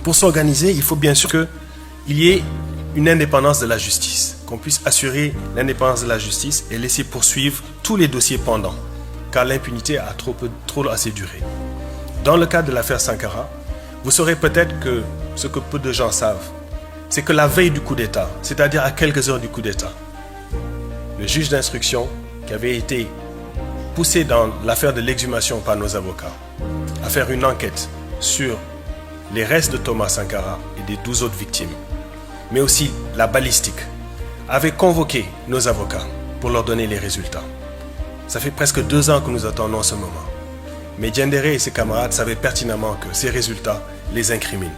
Pour s'organiser, il faut bien sûr qu'il y ait une indépendance de la justice, qu'on puisse assurer l'indépendance de la justice et laisser poursuivre tous les dossiers pendants, car l'impunité a trop assez duré. Dans le cas de l'affaire Sankara, vous saurez peut-être que ce que peu de gens savent, c'est que la veille du coup d'État, c'est-à-dire à quelques heures du coup d'État, le juge d'instruction qui avait été poussé dans l'affaire de l'exhumation par nos avocats à faire une enquête sur les restes de Thomas Sankara et des 12 autres victimes, mais aussi la balistique, avait convoqué nos avocats pour leur donner les résultats. Ça fait presque 2 ans que nous attendons ce moment. Mais Diendéré et ses camarades savaient pertinemment que ces résultats les incriminent.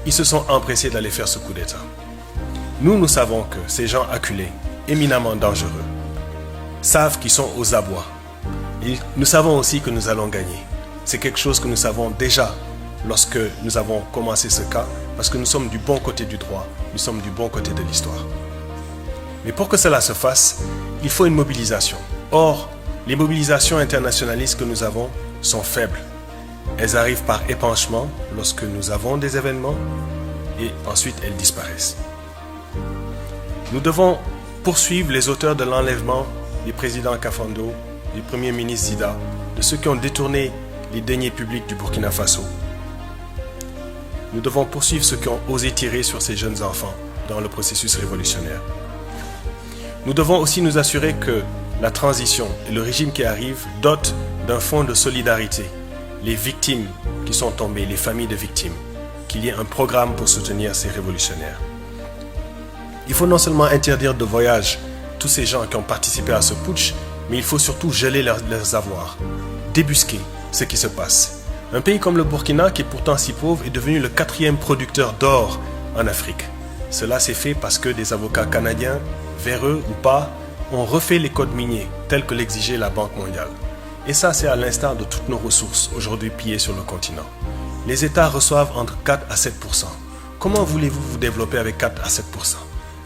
Ils se sont empressés d'aller faire ce coup d'État. Nous savons que ces gens acculés, éminemment dangereux, savent qu'ils sont aux abois. Et nous savons aussi que nous allons gagner. C'est quelque chose que nous savons déjà lorsque nous avons commencé ce cas, parce que nous sommes du bon côté du droit, nous sommes du bon côté de l'histoire. Mais pour que cela se fasse, il faut une mobilisation. Or, les mobilisations internationalistes que nous avons sont faibles. Elles arrivent par épanchement lorsque nous avons des événements et ensuite elles disparaissent. Nous devons poursuivre les auteurs de l'enlèvement du président Kafando, du premier ministre Zida, de ceux qui ont détourné les deniers publics du Burkina Faso. Nous devons poursuivre ceux qui ont osé tirer sur ces jeunes enfants dans le processus révolutionnaire. Nous devons aussi nous assurer que la transition et le régime qui arrive dotent d'un fonds de solidarité les victimes qui sont tombées, les familles de victimes, qu'il y ait un programme pour soutenir ces révolutionnaires. Il faut non seulement interdire de voyage tous ces gens qui ont participé à ce putsch, mais il faut surtout geler leurs avoirs, débusquer ce qui se passe. Un pays comme le Burkina, qui est pourtant si pauvre, est devenu le 4e producteur d'or en Afrique. Cela s'est fait parce que des avocats canadiens, véreux ou pas, ont refait les codes miniers tels que l'exigeait la Banque mondiale. Et ça, c'est à l'instar de toutes nos ressources aujourd'hui pillées sur le continent. Les États reçoivent entre 4 à 7%. Comment voulez-vous vous développer avec 4 à 7%?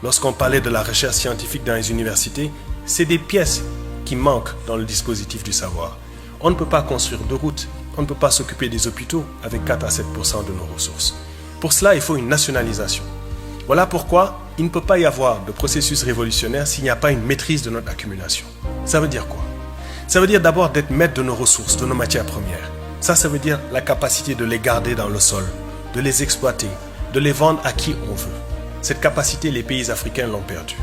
Lorsqu'on parlait de la recherche scientifique dans les universités, c'est des pièces qui manquent dans le dispositif du savoir. On ne peut pas construire de routes, on ne peut pas s'occuper des hôpitaux avec 4 à 7% de nos ressources. Pour cela, il faut une nationalisation. Voilà pourquoi il ne peut pas y avoir de processus révolutionnaire s'il n'y a pas une maîtrise de notre accumulation. Ça veut dire quoi? Ça veut dire d'abord d'être maître de nos ressources, de nos matières premières. Ça veut dire la capacité de les garder dans le sol, de les exploiter, de les vendre à qui on veut. Cette capacité, les pays africains l'ont perdue.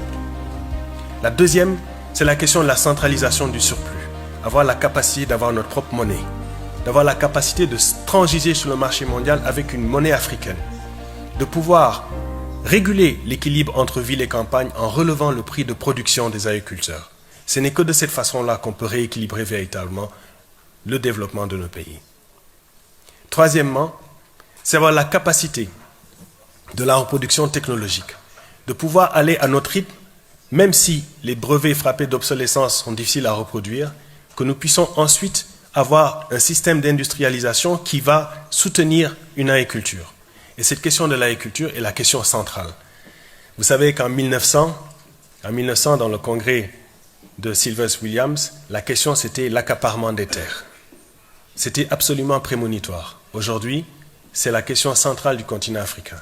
La deuxième, c'est la question de la centralisation du surplus. Avoir la capacité d'avoir notre propre monnaie, d'avoir la capacité de transiger sur le marché mondial avec une monnaie africaine, de pouvoir réguler l'équilibre entre ville et campagne en relevant le prix de production des agriculteurs. Ce n'est que de cette façon-là qu'on peut rééquilibrer véritablement le développement de nos pays. Troisièmement, c'est avoir la capacité de la reproduction technologique, de pouvoir aller à notre rythme, même si les brevets frappés d'obsolescence sont difficiles à reproduire, que nous puissions ensuite avoir un système d'industrialisation qui va soutenir une agriculture. Et cette question de l'agriculture est la question centrale. Vous savez qu'en 1900, dans le congrès de Sylvester Williams, la question c'était l'accaparement des terres. C'était absolument prémonitoire. Aujourd'hui, c'est la question centrale du continent africain.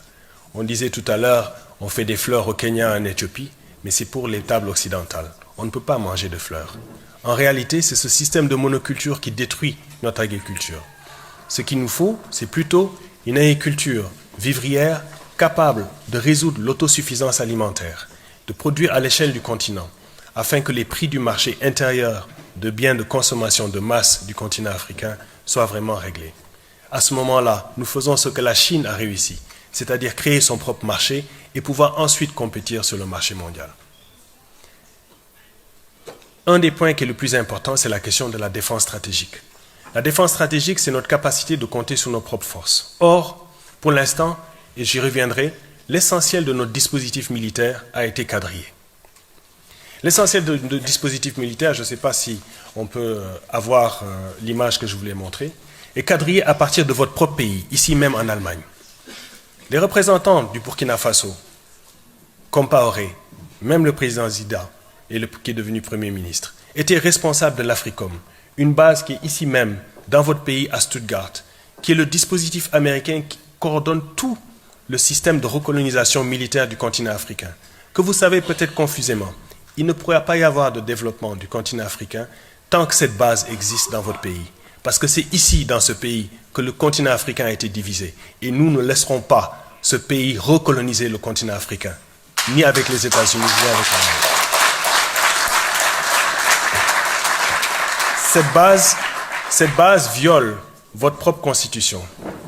On disait tout à l'heure, on fait des fleurs au Kenya, en Éthiopie, mais c'est pour les tables occidentales. On ne peut pas manger de fleurs. En réalité, c'est ce système de monoculture qui détruit notre agriculture. Ce qu'il nous faut, c'est plutôt une agriculture vivrière capable de résoudre l'autosuffisance alimentaire, de produire à l'échelle du continent, afin que les prix du marché intérieur de biens de consommation de masse du continent africain soient vraiment réglés. À ce moment-là, nous faisons ce que la Chine a réussi, c'est-à-dire créer son propre marché et pouvoir ensuite compétir sur le marché mondial. Un des points qui est le plus important, c'est la question de la défense stratégique. La défense stratégique, c'est notre capacité de compter sur nos propres forces. Or, pour l'instant, et j'y reviendrai, l'essentiel de notre dispositif militaire a été quadrillé. L'essentiel de dispositif militaire, je ne sais pas si on peut avoir l'image que je voulais montrer, est quadrillé à partir de votre propre pays, ici même en Allemagne. Les représentants du Burkina Faso, Compaoré, même le président Zida, qui est devenu Premier ministre, étaient responsables de l'Africom, une base qui est ici même, dans votre pays, à Stuttgart, qui est le dispositif américain coordonne tout le système de recolonisation militaire du continent africain, que vous savez peut-être confusément. Il ne pourra pas y avoir de développement du continent africain tant que cette base existe dans votre pays. Parce que c'est ici, dans ce pays, que le continent africain a été divisé. Et nous ne laisserons pas ce pays recoloniser le continent africain, ni avec les États-Unis, ni avec l'Amérique. Cette base viole votre propre constitution.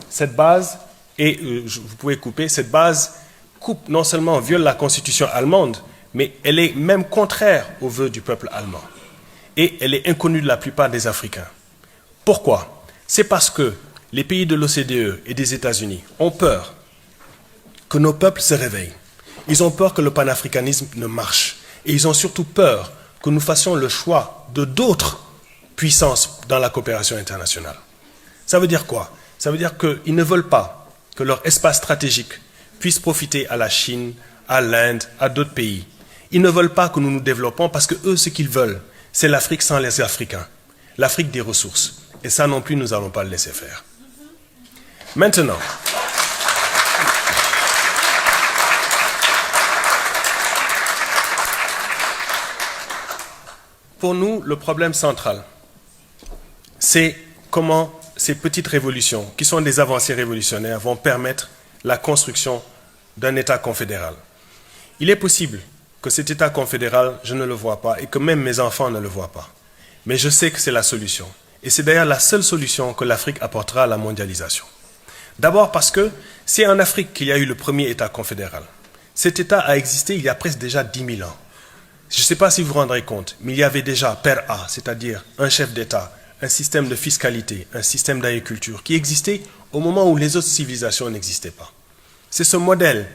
Cette base, vous pouvez couper, cette base coupe, non seulement viole la constitution allemande, mais elle est même contraire aux vœux du peuple allemand. Et elle est inconnue de la plupart des Africains. Pourquoi? C'est parce que les pays de l'OCDE et des États-Unis ont peur que nos peuples se réveillent. Ils ont peur que le panafricanisme ne marche. Et ils ont surtout peur que nous fassions le choix de d'autres puissances dans la coopération internationale. Ça veut dire quoi? Ça veut dire qu'ils ne veulent pas que leur espace stratégique puisse profiter à la Chine, à l'Inde, à d'autres pays. Ils ne veulent pas que nous nous développons parce que eux, ce qu'ils veulent, c'est l'Afrique sans les Africains, l'Afrique des ressources. Et ça non plus, nous n'allons pas le laisser faire. Maintenant, pour nous, le problème central, c'est comment ces petites révolutions, qui sont des avancées révolutionnaires, vont permettre la construction d'un État confédéral. Il est possible que cet État confédéral, je ne le vois pas, et que même mes enfants ne le voient pas. Mais je sais que c'est la solution. Et c'est d'ailleurs la seule solution que l'Afrique apportera à la mondialisation. D'abord parce que c'est en Afrique qu'il y a eu le premier État confédéral. Cet État a existé il y a presque déjà 10 000 ans. Je ne sais pas si vous vous rendrez compte, mais il y avait déjà Père A, c'est-à-dire un chef d'État, un système de fiscalité, un système d'agriculture qui existait au moment où les autres civilisations n'existaient pas. C'est ce modèle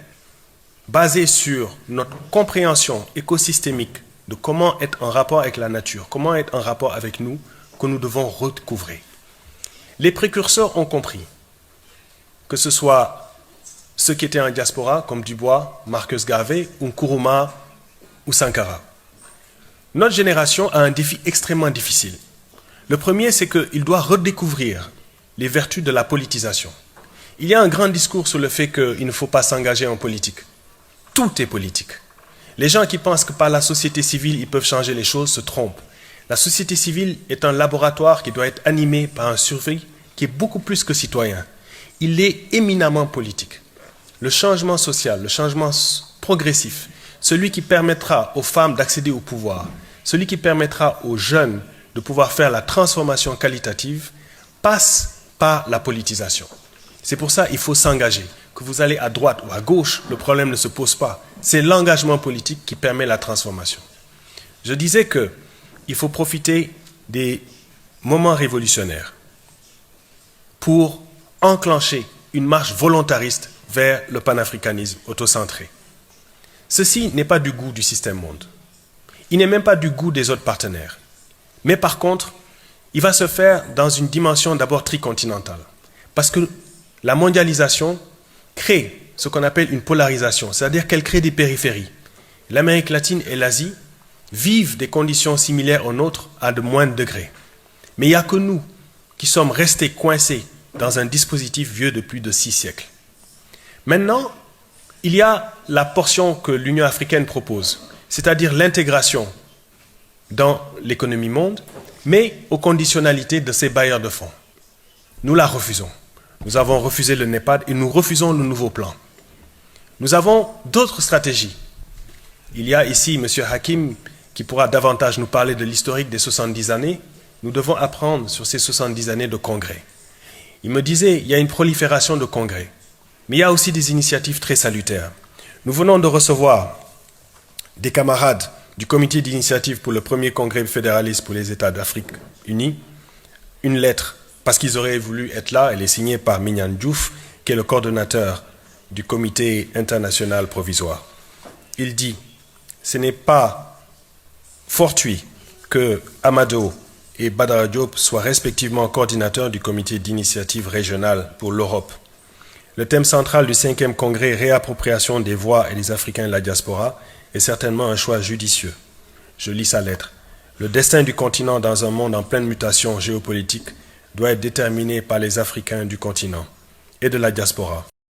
basé sur notre compréhension écosystémique de comment être en rapport avec la nature, comment être en rapport avec nous, que nous devons redécouvrir. Les précurseurs ont compris, que ce soit ceux qui étaient en diaspora, comme Dubois, Marcus Garvey, Nkrumah ou Sankara. Notre génération a un défi extrêmement difficile. Le premier, c'est qu'il doit redécouvrir les vertus de la politisation. Il y a un grand discours sur le fait qu'il ne faut pas s'engager en politique. Tout est politique. Les gens qui pensent que par la société civile, ils peuvent changer les choses se trompent. La société civile est un laboratoire qui doit être animé par un surveillant qui est beaucoup plus que citoyen. Il est éminemment politique. Le changement social, le changement progressif, celui qui permettra aux femmes d'accéder au pouvoir, celui qui permettra aux jeunes de pouvoir faire la transformation qualitative, passe par la politisation. C'est pour ça qu'il faut s'engager. Que vous allez à droite ou à gauche, le problème ne se pose pas. C'est l'engagement politique qui permet la transformation. Je disais qu'il faut profiter des moments révolutionnaires pour enclencher une marche volontariste vers le panafricanisme autocentré. Ceci n'est pas du goût du système monde. Il n'est même pas du goût des autres partenaires. Mais par contre, il va se faire dans une dimension d'abord tricontinentale. Parce que la mondialisation crée ce qu'on appelle une polarisation, c'est-à-dire qu'elle crée des périphéries. L'Amérique latine et l'Asie vivent des conditions similaires aux nôtres à de moindres degrés. Mais il n'y a que nous qui sommes restés coincés dans un dispositif vieux de plus de 6 siècles. Maintenant, il y a la portion que l'Union africaine propose, c'est-à-dire l'intégration dans l'économie monde, mais aux conditionnalités de ces bailleurs de fonds. Nous la refusons. Nous avons refusé le NEPAD et nous refusons le nouveau plan. Nous avons d'autres stratégies. Il y a ici M. Hakim qui pourra davantage nous parler de l'historique des 70 années. Nous devons apprendre sur ces 70 années de congrès. Il me disait, il y a une prolifération de congrès, mais il y a aussi des initiatives très salutaires. Nous venons de recevoir des camarades du comité d'initiative pour le premier congrès fédéraliste pour les États d'Afrique unie, une lettre, parce qu'ils auraient voulu être là, elle est signée par Minyan Diouf, qui est le coordonnateur du comité international provisoire. Il dit, ce n'est pas fortuit que Amado et Badara Diop soient respectivement coordinateurs du comité d'initiative régionale pour l'Europe. Le thème central du 5e congrès réappropriation des voix et des Africains de la diaspora est certainement un choix judicieux. Je lis sa lettre. Le destin du continent dans un monde en pleine mutation géopolitique doit être déterminé par les Africains du continent. et de la diaspora.